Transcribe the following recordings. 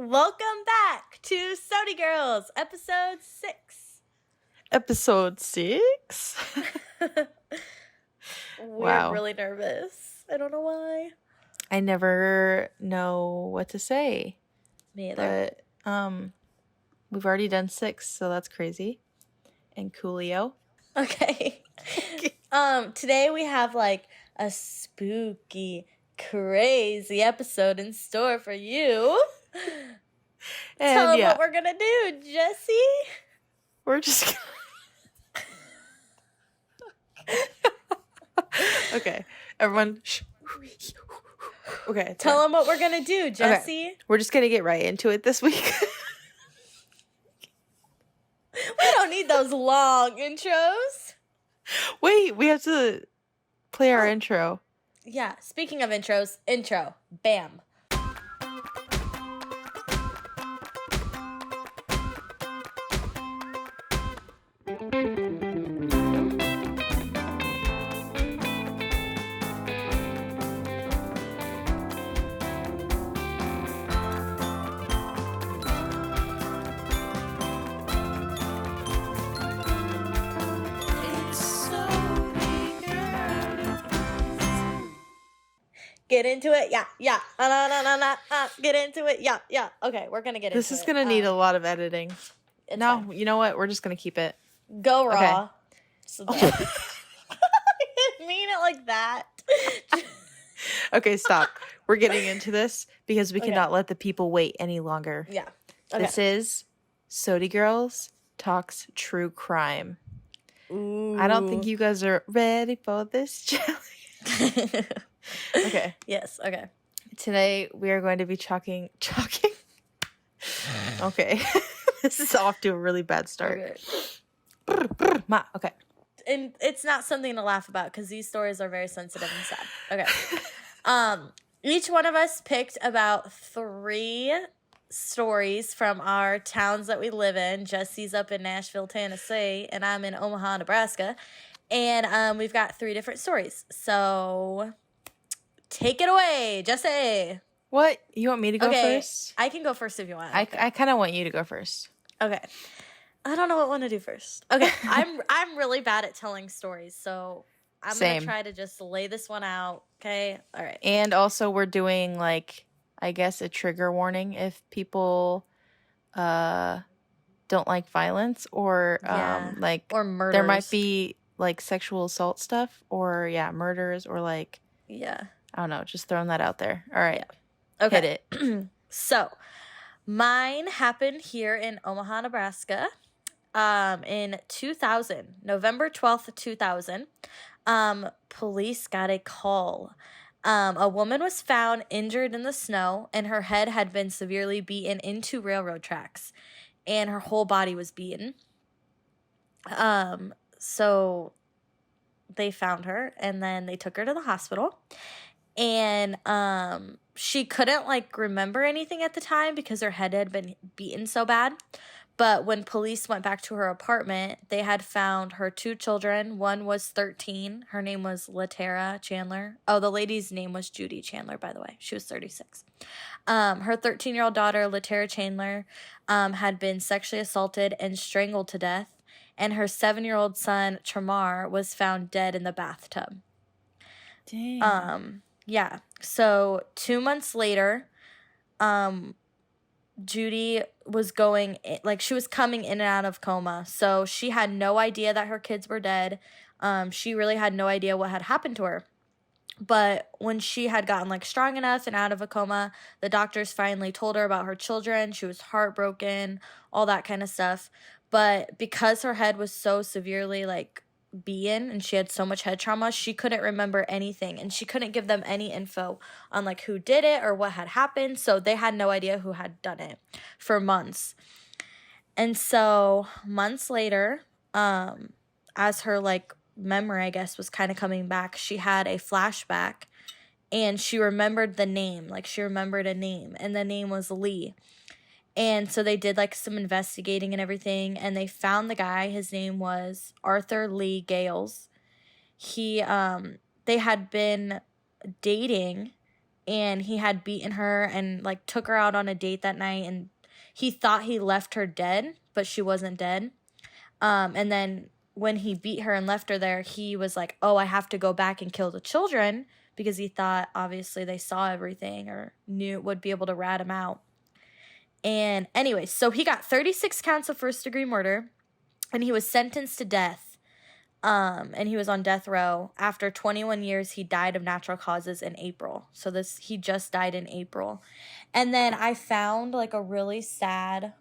Welcome back to Sodie Girls, episode 6. Episode 6? We're really nervous. I don't know why. I never know what to say. Me either. But we've already done 6, so that's crazy. And coolio. Okay. Today we have like a spooky, crazy episode in store for you. Tell them what we're gonna do, Jessie. We're just Okay, everyone. Okay, tell them what we're gonna do, Jessie. Okay. We're just gonna get right into it this week. We don't need those long intros. Wait, we have to play our intro. Yeah, speaking of intros, intro. Bam. Get into it, yeah. Get into it, yeah. Okay, we're gonna get into it. This is gonna need a lot of editing. No, fine. You know what? We're just gonna keep it. Go raw. Okay. So I didn't mean it like that. Okay, stop. We're getting into this because we cannot let the people wait any longer. Yeah. Okay. This is Sodie Girls Talks True Crime. Ooh. I don't think you guys are ready for this challenge. Okay. Yes, okay. Today we are going to be chalking. Okay. This is off to a really bad start. Okay. And it's not something to laugh about because these stories are very sensitive and sad. Okay. Each one of us picked about 3 stories from our towns that we live in. Jessie's up in Nashville, Tennessee, and I'm in Omaha, Nebraska. And we've got 3 different stories. So take it away, Jessie. What? You want me to go first? I can go first if you want. I kind of want you to go first. Okay. I don't know what one to do first. Okay. I'm really bad at telling stories, so I'm going to try to just lay this one out. Okay? All right. And also we're doing like, I guess, a trigger warning if people don't like violence or or murders. There might be like sexual assault stuff or murders or like I don't know, just throwing that out there. All right. Yeah. Okay. Hit it. So, mine happened here in Omaha, Nebraska, in 2000, November 12th, 2000. Police got a call. A woman was found injured in the snow, and her head had been severely beaten into railroad tracks, and her whole body was beaten. So they found her, and then they took her to the hospital. And she couldn't like remember anything at the time because her head had been beaten so bad. But when police went back to her apartment, they had found her 2 children. One was 13. Her name was Latera Chandler. Oh, the lady's name was Judy Chandler, by the way. She was 36. Her 13-year-old daughter, Latera Chandler, had been sexually assaulted and strangled to death. And her 7-year-old son, Tramar, was found dead in the bathtub. Dang. Yeah. So 2 months later, Judy was she was coming in and out of coma. So she had no idea that her kids were dead. She really had no idea what had happened to her. But when she had gotten like strong enough and out of a coma, the doctors finally told her about her children. She was heartbroken, all that kind of stuff. But because her head was so severely like beaten and she had so much head trauma, she couldn't remember anything, and she couldn't give them any info on like who did it or what had happened. So they had no idea who had done it for months. And so months later, as her like memory, I guess, was kind of coming back, she had a flashback and she remembered the name. Like she remembered a name, and the name was Lee. And so they did like some investigating and everything, and they found the guy. His name was Arthur Lee Gales. They had been dating and he had beaten her and like took her out on a date that night, and he thought he left her dead, but she wasn't dead. And then when he beat her and left her there, he was like, oh, I have to go back and kill the children, because he thought obviously they saw everything or knew would be able to rat him out. And anyway, so he got 36 counts of first-degree murder, and he was sentenced to death. And he was on death row. After 21 years, he died of natural causes in April. So he just died in April. And then I found like a really sad,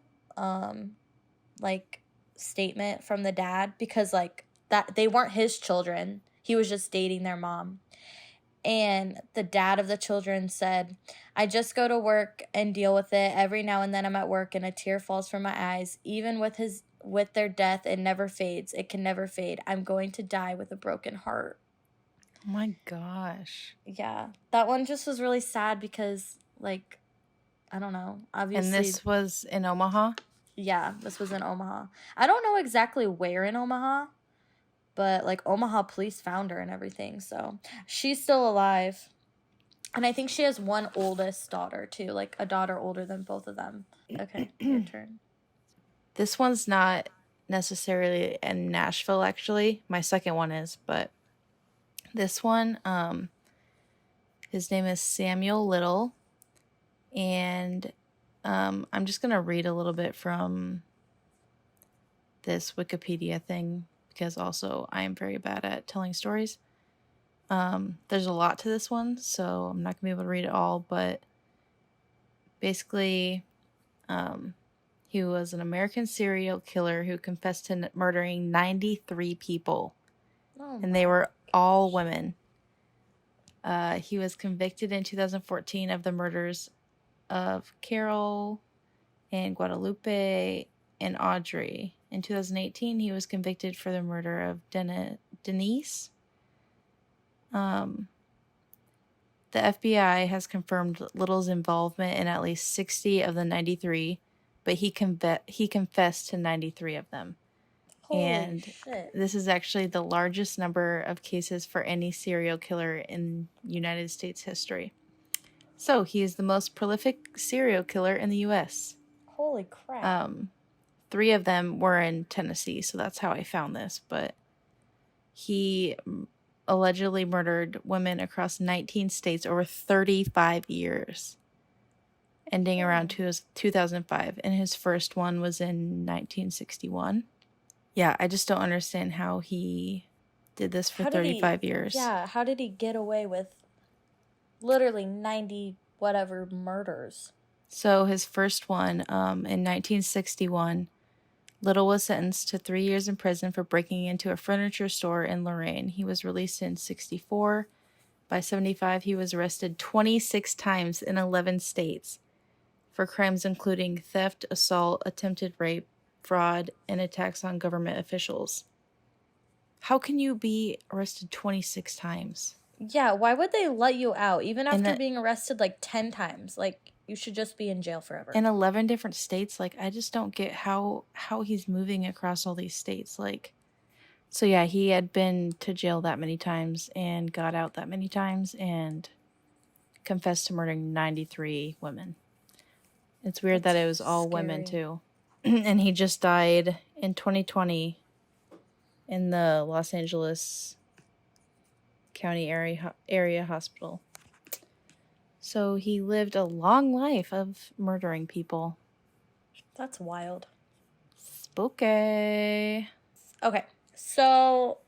like statement from the dad, because like that they weren't his children. He was just dating their mom. And the dad of the children said, I just go to work and deal with it. Every now and then I'm at work and a tear falls from my eyes. Even with their death, it never fades. It can never fade. I'm going to die with a broken heart. Oh my gosh. Yeah. That one just was really sad because, like, I don't know. Obviously. And this was in Omaha? Yeah, this was in Omaha. I don't know exactly where in Omaha, but like Omaha police found her and everything. So she's still alive. And I think she has one oldest daughter too, like a daughter older than both of them. Okay, your turn. This one's not necessarily in Nashville, actually. My second one is, but this one, his name is Samuel Little. And I'm just going to read a little bit from this Wikipedia thing, because also I am very bad at telling stories. There's a lot to this one, so I'm not going to be able to read it all, but basically, he was an American serial killer who confessed to murdering 93 people, and they were all women. He was convicted in 2014 of the murders of Carol and Guadalupe and Audrey. In 2018, he was convicted for the murder of Denise. The FBI has confirmed Little's involvement in at least 60 of the 93, but he confessed to 93 of them. Holy shit. This is actually the largest number of cases for any serial killer in United States history. So he is the most prolific serial killer in the U.S. Holy crap. 3 of them were in Tennessee, so that's how I found this. But he allegedly murdered women across 19 states over 35 years, ending around 2005. And his first one was in 1961. Yeah, I just don't understand how he did this for 35 years. Yeah, how did he get away with literally 90 whatever murders? So his first one, in 1961, Little was sentenced to 3 years in prison for breaking into a furniture store in Lorraine. He was released in 64. By 75, he was arrested 26 times in 11 states for crimes including theft, assault, attempted rape, fraud, and attacks on government officials. How can you be arrested 26 times? Yeah, why would they let you out even after being arrested like 10 times? Like, you should just be in jail forever. In 11 different states? Like, I just don't get how he's moving across all these states. Like, so yeah, he had been to jail that many times and got out that many times and confessed to murdering 93 women. It's weird that it was all women too. And he just died in 2020 in the Los Angeles County area hospital. So he lived a long life of murdering people. That's wild. Spooky. Okay, so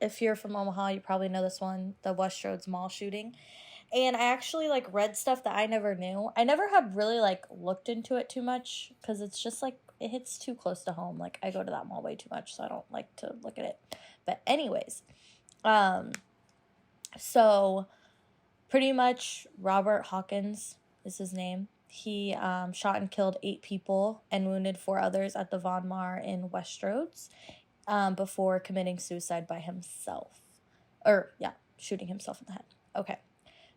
if you're from Omaha, you probably know this one, the Westroads Mall shooting. And I actually like read stuff that I never knew. I never had really like looked into it too much because it's just like it hits too close to home. Like I go to that mall way too much, so I don't like to look at it. But anyways, so pretty much Robert Hawkins is his name. He shot and killed 8 people and wounded 4 others at the Von Mar in Westroads before committing suicide by himself. Shooting himself in the head. Okay.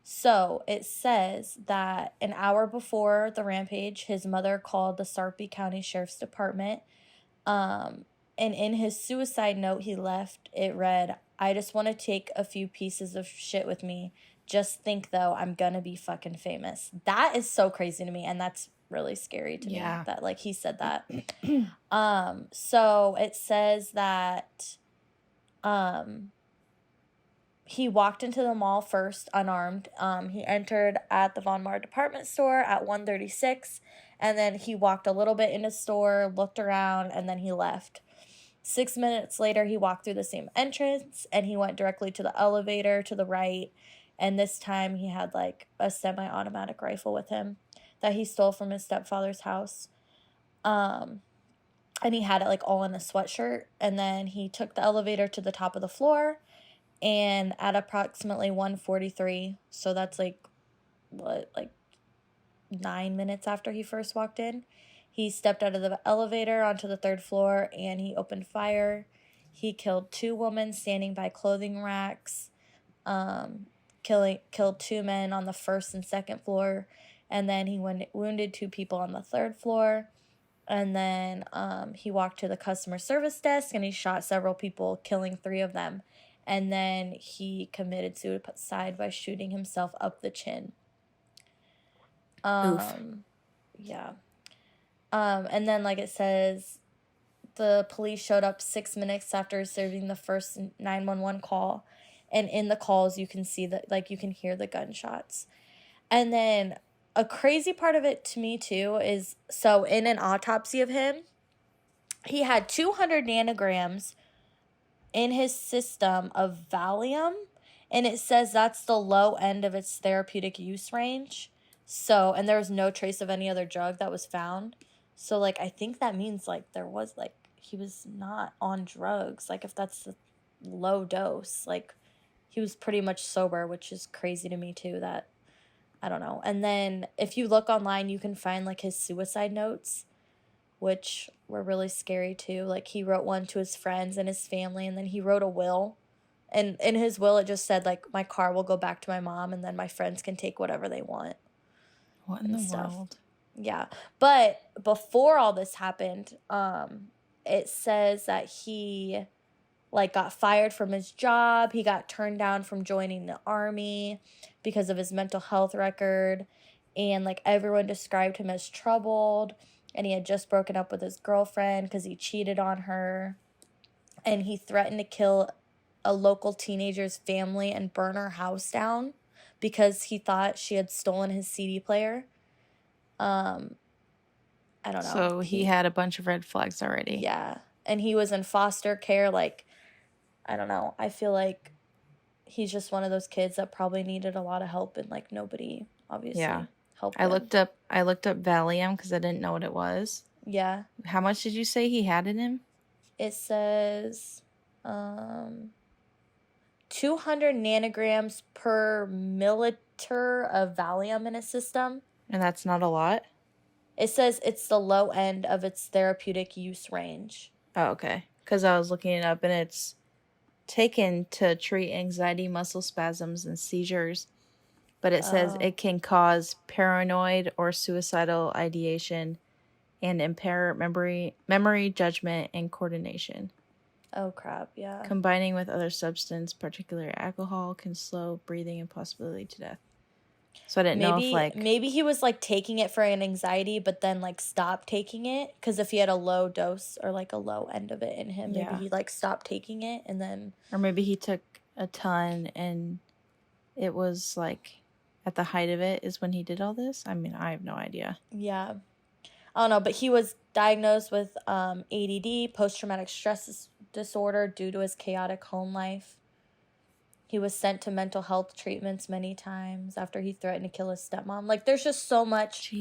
So it says that an hour before the rampage, his mother called the Sarpy County Sheriff's Department. And in his suicide note he left, it read, I just want to take a few pieces of shit with me. Just think, though, I'm gonna be fucking famous. That is so crazy to me, and that's really scary to me that, like, he said that. So it says that he walked into the mall first unarmed. He entered at the Von Maur department store at 136, and then he walked a little bit in the store, looked around, and then he left. 6 minutes later, he walked through the same entrance, and he went directly to the elevator to the right, and this time he had, like, a semi-automatic rifle with him that he stole from his stepfather's house. And he had it, like, all in a sweatshirt, and then he took the elevator to the top of the floor, and at approximately 1:43, so that's, like, 9 minutes after he first walked in, he stepped out of the elevator onto the third floor, and he opened fire. He killed 2 women standing by clothing racks, killed 2 men on the first and second floor, and then he wounded 2 people on the third floor. And then he walked to the customer service desk, and he shot several people, killing 3 of them. And then he committed suicide by shooting himself up the chin. Oof. Yeah. And then, like it says, the police showed up 6 minutes after receiving the first 911 call. And in the calls, you can see that, like, you can hear the gunshots. And then a crazy part of it to me, too, is, so in an autopsy of him, he had 200 nanograms in his system of Valium, and it says that's the low end of its therapeutic use range. So, and there was no trace of any other drug that was found. So, like, I think that means, like, there was, like, he was not on drugs. Like, if that's the low dose, like, he was pretty much sober, which is crazy to me, too, that, I don't know. And then if you look online, you can find, like, his suicide notes, which were really scary, too. Like, he wrote one to his friends and his family, and then he wrote a will. And in his will, it just said, like, my car will go back to my mom, and then my friends can take whatever they want. What in the world? Yeah. But before all this happened, it says that he, like, got fired from his job. He got turned down from joining the army because of his mental health record. And, like, everyone described him as troubled. And he had just broken up with his girlfriend because he cheated on her. And he threatened to kill a local teenager's family and burn her house down because he thought she had stolen his CD player. I don't know. So he had a bunch of red flags already. Yeah. And he was in foster care. Like, I don't know. I feel like he's just one of those kids that probably needed a lot of help, and, like, nobody obviously helped him. I looked up Valium because I didn't know what it was. Yeah. How much did you say he had in him? It says 200 nanograms per milliliter of Valium in his system. And that's not a lot? It says it's the low end of its therapeutic use range. Oh, okay. Because I was looking it up, and it's taken to treat anxiety, muscle spasms, and seizures. But it says it can cause paranoid or suicidal ideation and impair memory, judgment, and coordination. Oh, crap, yeah. Combining with other substance, particularly alcohol, can slow breathing and possibility to death. So I didn't know if, like... Maybe he was, like, taking it for an anxiety, but then, like, stopped taking it. Because if he had a low dose or, like, a low end of it in him, maybe he, like, stopped taking it and then... Or maybe he took a ton and it was, like, at the height of it is when he did all this. I mean, I have no idea. Yeah. I don't know, but he was diagnosed with ADD, post-traumatic stress disorder, due to his chaotic home life. He was sent to mental health treatments many times after he threatened to kill his stepmom. Like, there's just so much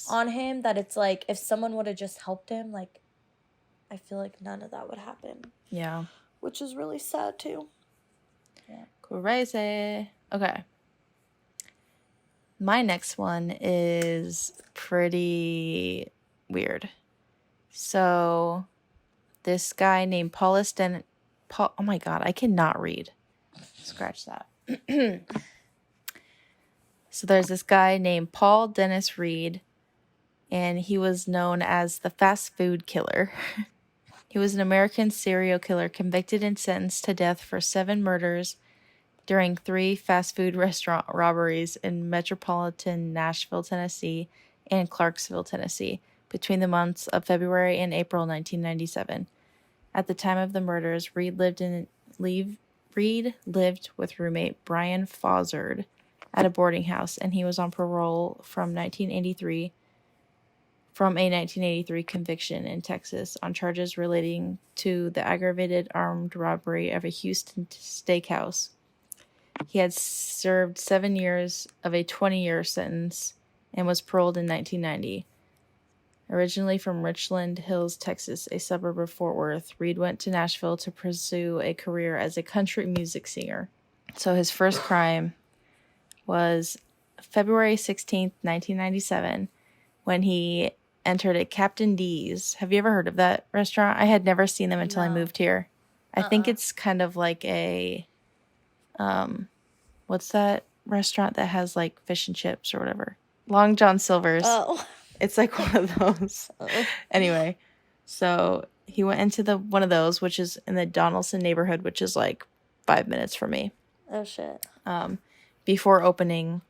on him that it's like, if someone would have just helped him, like, I feel like none of that would happen. Yeah. Which is really sad, too. Yeah. Crazy. Okay. My next one is pretty weird. So, this guy named oh my God, I cannot read. Scratch that. So there's this guy named Paul Dennis Reed, and he was known as the fast food killer. He was an American serial killer convicted and sentenced to death for 7 murders during 3 fast food restaurant robberies in metropolitan Nashville, Tennessee, and Clarksville, Tennessee, between the months of February and April 1997. At the time of the murders, Reed lived with roommate Brian Fozzard at a boarding house, and he was on parole from a 1983 conviction in Texas on charges relating to the aggravated armed robbery of a Houston steakhouse. He had served 7 years of a 20-year sentence and was paroled in 1990. Originally from Richland Hills, Texas, a suburb of Fort Worth, Reed went to Nashville to pursue a career as a country music singer. So his first crime was February 16th, 1997, when he entered a Captain D's. Have you ever heard of that restaurant? I had never seen them until I moved here. I think it's kind of like a, what's that restaurant that has like fish and chips or whatever? Long John Silver's. Oh. It's like one of those. Anyway, so he went into one of those, which is in the Donaldson neighborhood, which is like 5 minutes from me. Oh, shit. Before opening,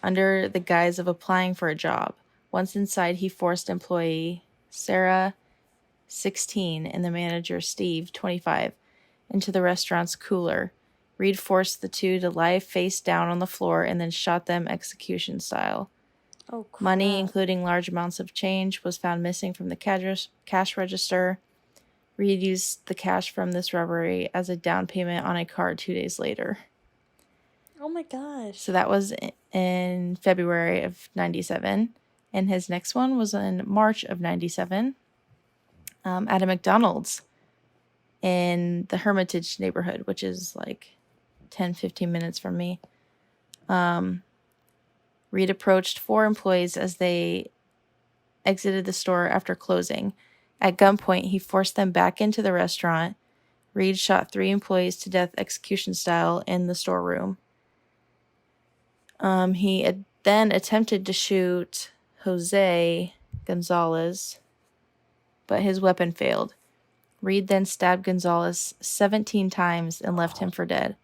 under the guise of applying for a job. Once inside, he forced employee Sarah, 16, and the manager, Steve, 25, into the restaurant's cooler. Reed forced the two to lie face down on the floor and then shot them execution style. Oh, crap. Money, including large amounts of change, was found missing from the cash register. Reed used the cash from this robbery as a down payment on a car 2 days later. Oh, my gosh. So that was in February of 97. And his next one was in March of 97 at a McDonald's in the Hermitage neighborhood, which is like 10, 15 minutes from me. Reed approached 4 employees as they exited the store after closing. At gunpoint, he forced them back into the restaurant. Reed shot 3 employees to death execution style in the storeroom. He then attempted to shoot Jose Gonzalez, but his weapon failed. Reed then stabbed Gonzalez 17 times and left him for dead.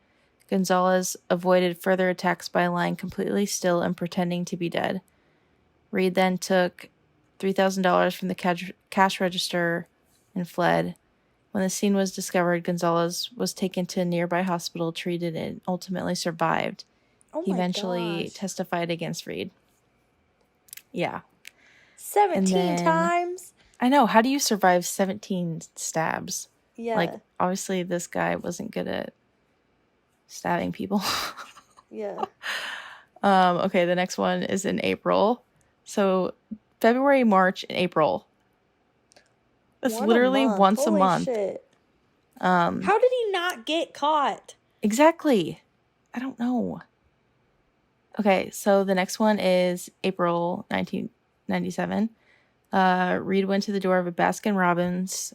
Gonzalez avoided further attacks by lying completely still and pretending to be dead. Reed then took $3,000 from the cash register and fled. When the scene was discovered, Gonzalez was taken to a nearby hospital, treated, and ultimately survived. He eventually testified against Reed. Yeah. 17 times? I know. How do you survive 17 stabs? Yeah. Like, obviously, this guy wasn't good at stabbing people. Yeah. Okay, the next one is in April. So, February, March, and April. It's literally once a month. Shit. How did he not get caught? Exactly. I don't know. Okay, so the next one is April 1997. Reed went to the door of a Baskin Robbins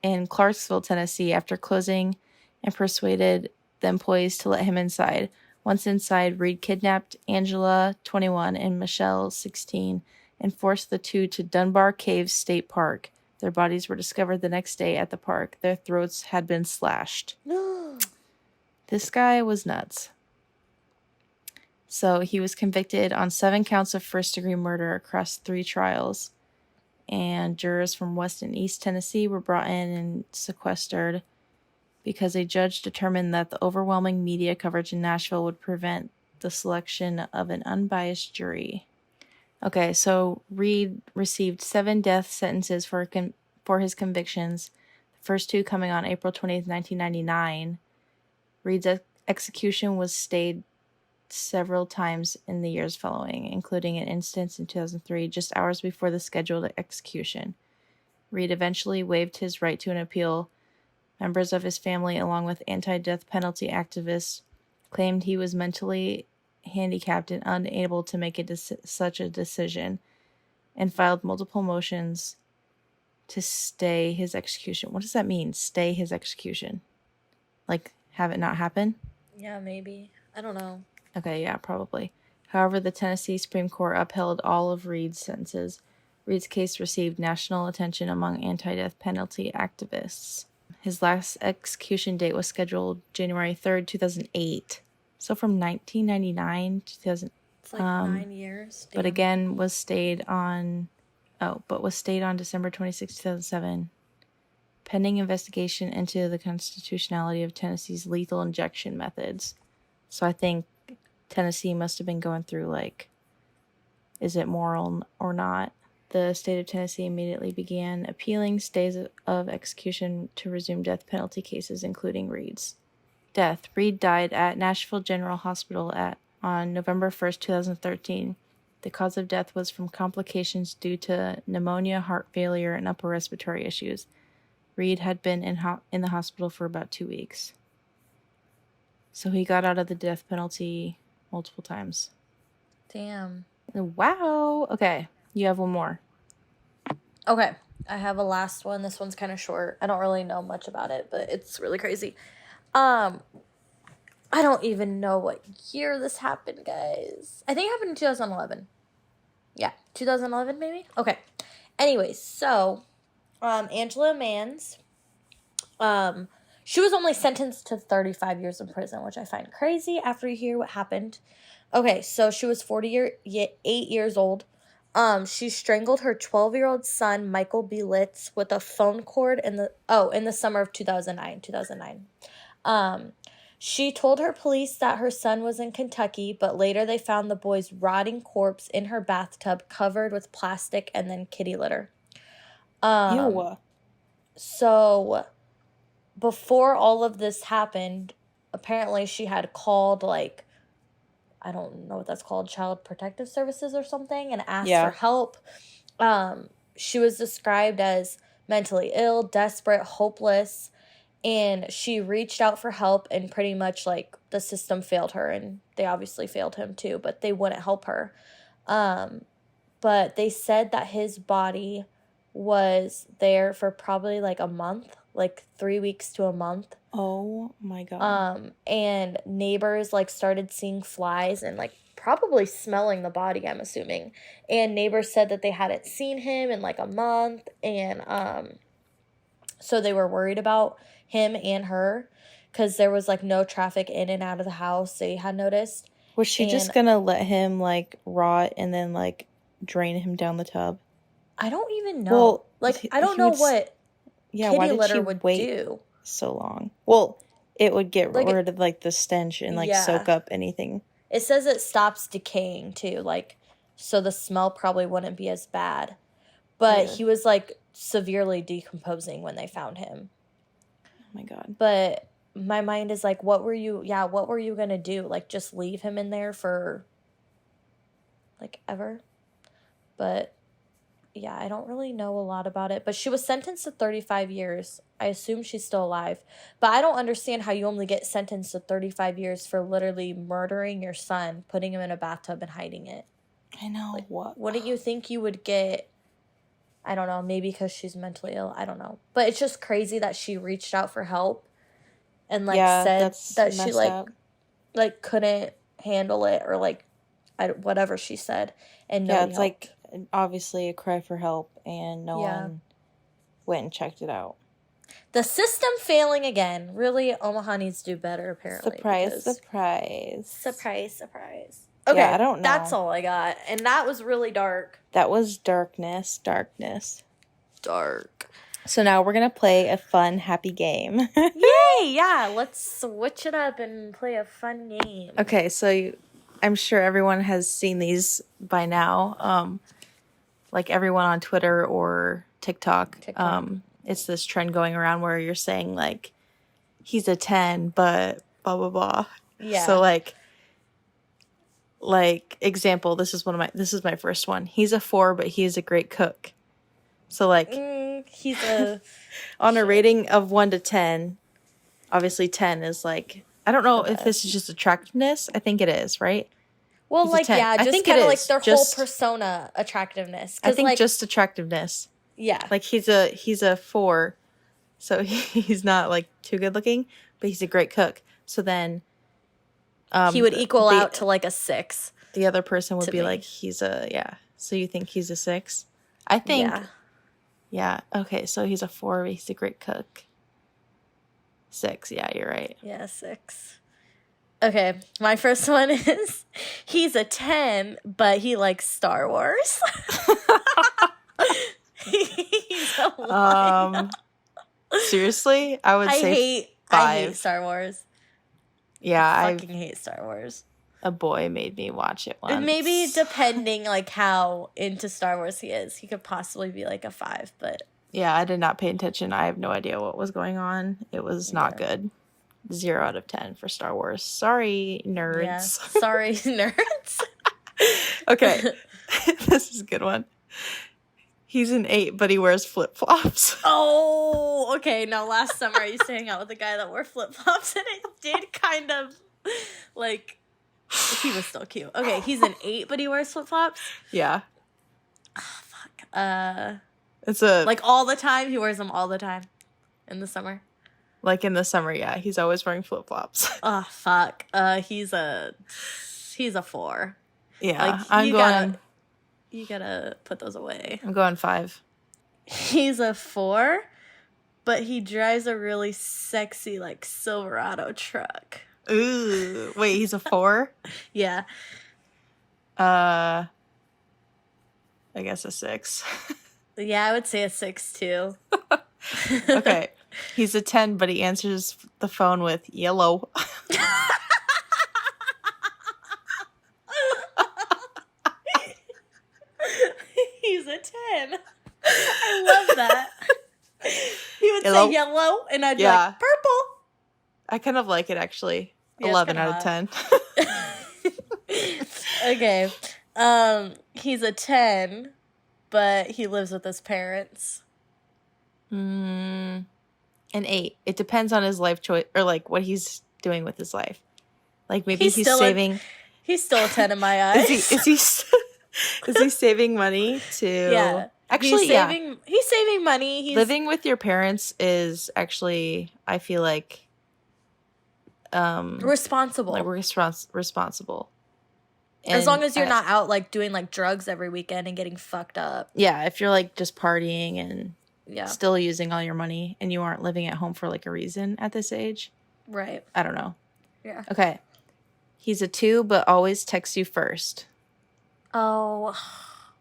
in Clarksville, Tennessee, after closing and persuaded the employees to let him inside. Once inside, Reed kidnapped Angela, 21, and Michelle, 16, and forced the two to Dunbar Caves State Park. Their bodies were discovered the next day at the park. Their throats had been slashed. This guy was nuts. So he was convicted on 7 counts of first-degree murder across 3 trials. And jurors from West and East Tennessee were brought in and sequestered because a judge determined that the overwhelming media coverage in Nashville would prevent the selection of an unbiased jury. Okay, so Reed received 7 death sentences for his convictions, the first 2 coming on April 20th, 1999. Reed's execution was stayed several times in the years following, including an instance in 2003, just hours before the scheduled execution. Reed eventually waived his right to an appeal. Members of his family, along with anti-death penalty activists, claimed he was mentally handicapped and unable to make such a decision, and filed multiple motions to stay his execution. What does that mean, stay his execution? Like, have it not happen? Yeah, maybe. I don't know. Okay, yeah, probably. However, the Tennessee Supreme Court upheld all of Reed's sentences. Reed's case received national attention among anti-death penalty activists. His last execution date was scheduled January 3rd, 2008. So from 1999 to 2000, It's like 9 years. but Damn. again was stayed on December 26, 2007, pending investigation into the constitutionality of Tennessee's lethal injection methods. So I think Tennessee must have been going through, like, is it moral or not? The state of Tennessee immediately began appealing stays of execution to resume death penalty cases, including Reed's death. Reed died at Nashville General Hospital on November 1st, 2013. The cause of death was from complications due to pneumonia, heart failure, and upper respiratory issues. Reed had been in the hospital for about 2 weeks. So he got out of the death penalty multiple times. Damn. Wow. Okay. You have one more. Okay. I have a last one. This one's kind of short. I don't really know much about it, but it's really crazy. I don't even know what year this happened, guys. I think it happened in 2011. Yeah, 2011 maybe? Okay. Anyways, so Angela Mans, she was only sentenced to 35 years in prison, which I find crazy after you hear what happened. Okay, so she was 8 years old. She strangled her 12-year-old son, Michael B. Litz, with a phone cord in the summer of 2009. She told her police that her son was in Kentucky, but later they found the boy's rotting corpse in her bathtub covered with plastic and then kitty litter. Ew. So before all of this happened, apparently she had called, like, I don't know what that's called, Child Protective Services or something, and asked for help. She was described as mentally ill, desperate, hopeless, and she reached out for help, and pretty much, like, the system failed her, and they obviously failed him too, but they wouldn't help her. But they said that his body was there for probably, like, a month, like 3 weeks to a month. Oh my God. And neighbors, like, started seeing flies and, like, probably smelling the body, I'm assuming. And neighbors said that they hadn't seen him in, like, a month. And so they were worried about him and her because there was, like, no traffic in and out of the house, they had noticed. Was she just gonna let him, like, rot and then, like, drain him down the tub? I don't even know. Well, like, I don't know what kitty litter would do. So long. Well, it would get like, rid of, like, the stench and, like, soak up anything. It says it stops decaying too, like, so the smell probably wouldn't be as bad. But he was, like, severely decomposing when they found him. Oh my God. But my mind is like, what were you gonna do? Like, just leave him in there for, like, ever? But yeah, I don't really know a lot about it. But she was sentenced to 35 years. I assume she's still alive. But I don't understand how you only get sentenced to 35 years for literally murdering your son, putting him in a bathtub and hiding it. I know. Like, wouldn't you think you would get, I don't know, maybe because she's mentally ill. I don't know. But it's just crazy that she reached out for help and, like, said that she, like, couldn't handle it or, like, whatever she said. And nobody it's helped. like obviously a cry for help and no one went and checked it out. The system failing again. Really, Omaha needs to do better, apparently. Surprise. Okay, yeah, I don't know. That's all I got. And that was really dark. That was darkness. Dark. So now we're going to play a fun, happy game. Yay! Yeah, let's switch it up and play a fun game. Okay, so I'm sure everyone has seen these by now. Like everyone on Twitter or TikTok. It's this trend going around where you're saying, like, he's a 10, but blah, blah, blah. Yeah. So, like example, this is my first one. He's a 4, but he is a great cook. So, like, he's a on a rating of 1 to 10, obviously 10 is, like, I don't know if this is just attractiveness. I think it is, right? Well, he's like, yeah, just kind of like their whole just persona attractiveness. I think, like, just attractiveness. Yeah. Like, he's a 4, so he's not, like, too good looking, but he's a great cook. So then he would equal out to, like, a 6. The other person would be like, he's a, so you think he's a 6? I think, okay, so he's a 4, but he's a great cook. 6, yeah, you're right. Yeah, 6. Okay, my first one is he's a 10, but he likes Star Wars. He's a 1. Seriously, I would say I hate 5. Star Wars. Yeah, I fucking hate Star Wars. A boy made me watch it once. Maybe depending like how into Star Wars he is, he could possibly be like a 5, but yeah, I did not pay attention. I have no idea what was going on. It was not good. 0 out of 10 for Star Wars. Sorry, nerds. Yeah. Sorry, nerds. Okay. This is a good one. He's an 8, but he wears flip-flops. Oh, okay. Now, last summer I used to hang out with a guy that wore flip-flops, and it did kind of, like, he was still cute. Okay, he's an 8, but he wears flip-flops? Yeah. Oh, fuck. It's a... Like, all the time? He wears them all the time in the summer? Like, in the summer, yeah. He's always wearing flip-flops. Oh, fuck. He's a 4. Yeah, like, you gotta put those away. I'm going 5. He's a 4, but he drives a really sexy, like, Silverado truck. Ooh. Wait, he's a 4? Yeah. I guess a 6. Yeah, I would say a 6, too. Okay. He's a 10, but he answers the phone with yellow. He's a 10. I love that. He would say yellow, and I'd be like, purple. I kind of like it, actually. Yeah, 11 out of 10. Okay. He's a 10, but he lives with his parents. An 8. It depends on his life choice, or like what he's doing with his life. Like maybe he's saving. He's still a 10 in my eyes. Is he saving money to? Yeah. Actually, he's saving money. He's living with your parents is actually, I feel like, responsible. Like responsible. And as long as you're not out like doing like drugs every weekend and getting fucked up. Yeah, if you're like just partying and still using all your money and you aren't living at home for like a reason at this age. Right. I don't know. Yeah. Okay. He's a 2, but always texts you first. Oh.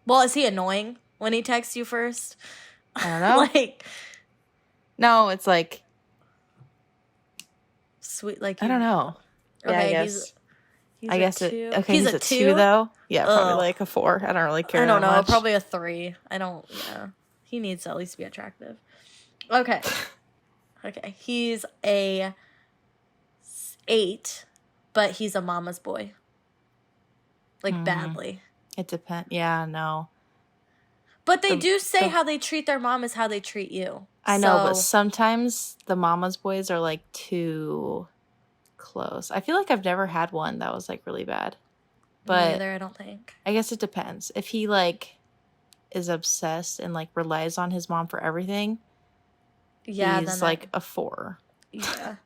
Well, is he annoying when he texts you first? I don't know. Like. No, it's like. Sweet, like. I don't know. Okay, yeah, I guess a 2. Okay, he's a 2 though. Yeah, probably like a 4. I don't really care. I don't know. Much. Probably a 3. Yeah. He needs to at least be attractive. Okay. Okay. He's a 8, but he's a mama's boy. Like, badly. It depends. Yeah, no. But they do say how they treat their mom is how they treat you. I know, but sometimes the mama's boys are, like, too close. I feel like I've never had one that was, like, really bad. But neither, I don't think. I guess it depends. If he, like, is obsessed and, like, relies on his mom for everything, he's, like, a 4. Yeah.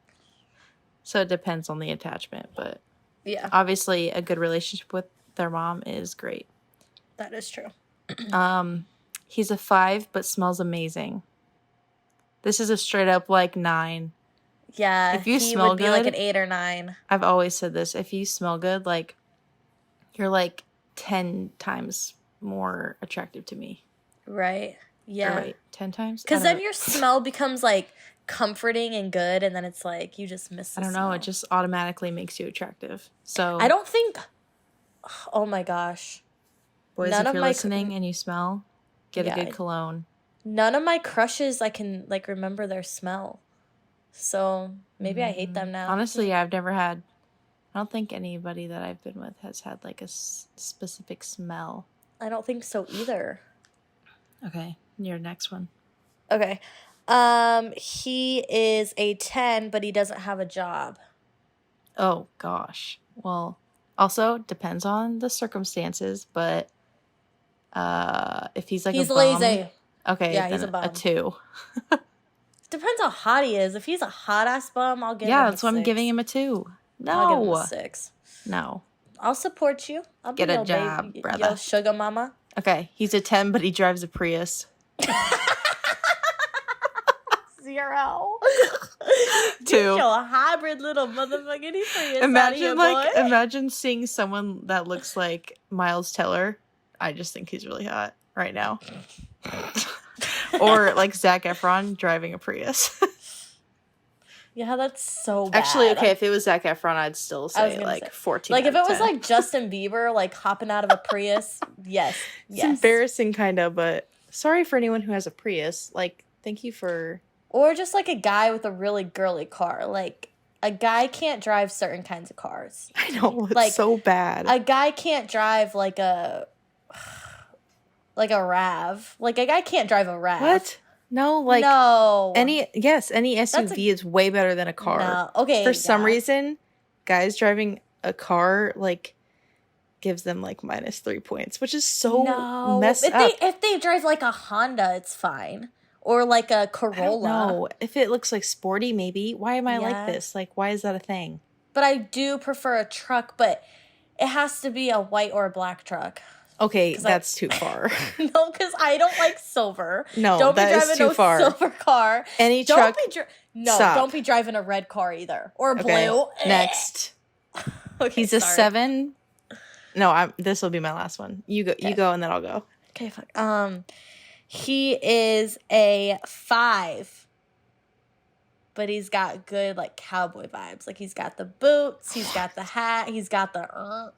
So it depends on the attachment, but yeah, obviously a good relationship with their mom is great. That is true. He's a 5, but smells amazing. This is a straight up like 9. Yeah, if you he smell would be good, like an 8 or 9. I've always said this. If you smell good, like you're like 10 times more attractive to me. Right. Yeah. Or wait, 10 times? Because then your smell becomes like comforting and good, and then it's like you just miss the I don't smell. know. It just automatically makes you attractive. So I don't think. Oh my gosh. Boys, if you're listening and you smell, get a good cologne. None of my crushes, I can like remember their smell. So maybe I hate them now. Honestly, I've never had. I don't think anybody that I've been with has had like a specific smell. I don't think so either. Okay, your next one. Okay. He is a 10, but he doesn't have a job. Oh gosh. Well, also depends on the circumstances, but if he's like he's a lazy. bum, okay, yeah, he's a bum. A 2. Depends how hot he is. If he's a hot ass bum, I'll give him a 6. Yeah, that's why I'm giving him a 2. No. I'll give him a 6. No. I'll support you. I'll get a job, brother. Yo, sugar mama. Okay, he's a 10, but he drives a Prius. 0. Get your hybrid little motherfucking Prius out of here, boy. Imagine seeing someone that looks like Miles Teller. I just think he's really hot right now. Or like Zac Efron driving a Prius. Yeah, that's so bad. Actually, okay, if it was Zac Efron, I'd still say like 14. Like if it was like Justin Bieber, like hopping out of a Prius, yes. It's embarrassing, kind of, but sorry for anyone who has a Prius. Like, thank you for. Or just like a guy with a really girly car. Like a guy can't drive certain kinds of cars. I know, it's like, so bad. A guy can't drive like a RAV. Like a guy can't drive a RAV. What? No, like no. Any SUV is way better than a car. No. Okay. For some reason, guys driving a car like gives them like -3 points, which is so messed up. If they drive like a Honda, it's fine. Or like a Corolla. No, if it looks like sporty, maybe. Why am I like this? Like, why is that a thing? But I do prefer a truck, but it has to be a white or a black truck. Okay, that's too far. No, because I don't like silver. No, don't that be driving is too far. Silver car. Any truck. Don't be driving a red car either, or blue. Okay, next. Okay, he's a 7. No, this will be my last one. You go. Okay. You go, and then I'll go. Okay, fuck. He is a 5. But he's got good like cowboy vibes. Like he's got the boots, he's got the hat, he's got the.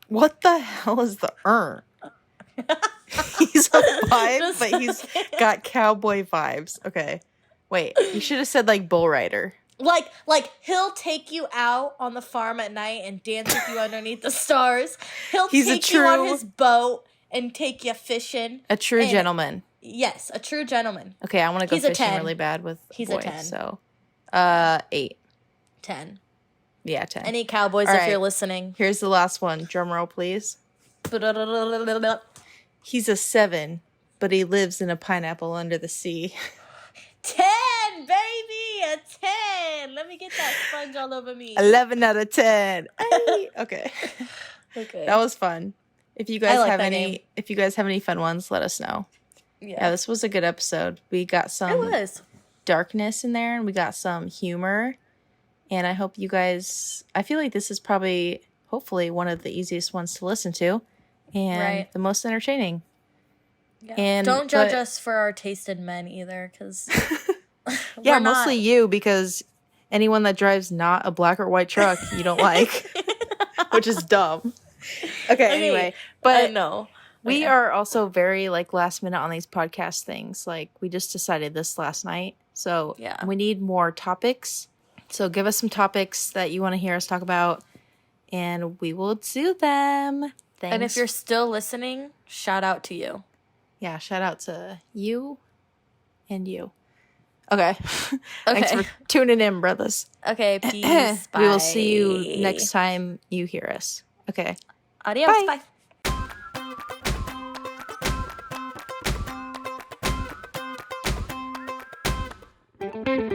What the hell is the He's a 5, but he's got cowboy vibes. Okay. Wait, you should have said like bull rider. Like he'll take you out on the farm at night and dance with you underneath the stars. He'll take you on his boat and take you fishing. A true gentleman. Yes, a true gentleman. Okay, I want to go fishing really bad with He's boy, a 10. So 8. 10. Yeah, 10. Any cowboys if you're listening. Here's the last one. Drum roll, please. He's a 7, but he lives in a pineapple under the sea. 10, baby! A 10! Let me get that sponge all over me. 11 out of 10. Okay. Okay. That was fun. If you guys have any fun ones, let us know. Yeah, this was a good episode. We got some darkness in there, and we got some humor. And I hope you guys, I feel like this is probably, hopefully, one of the easiest ones to listen to. And the most entertaining. Yeah. And don't judge us for our taste in men either, because yeah, mostly you, because anyone that drives not a black or white truck you don't like, which is dumb. Okay, anyway, but I know. We are also very like last minute on these podcast things. Like we just decided this last night, so we need more topics. So give us some topics that you want to hear us talk about, and we will do them. Thanks. And if you're still listening, shout out to you. Yeah, shout out to you and you. Okay. Thanks for tuning in, brothers. Okay, peace. Bye. We will see you next time you hear us. Okay. Adios. Bye. Bye.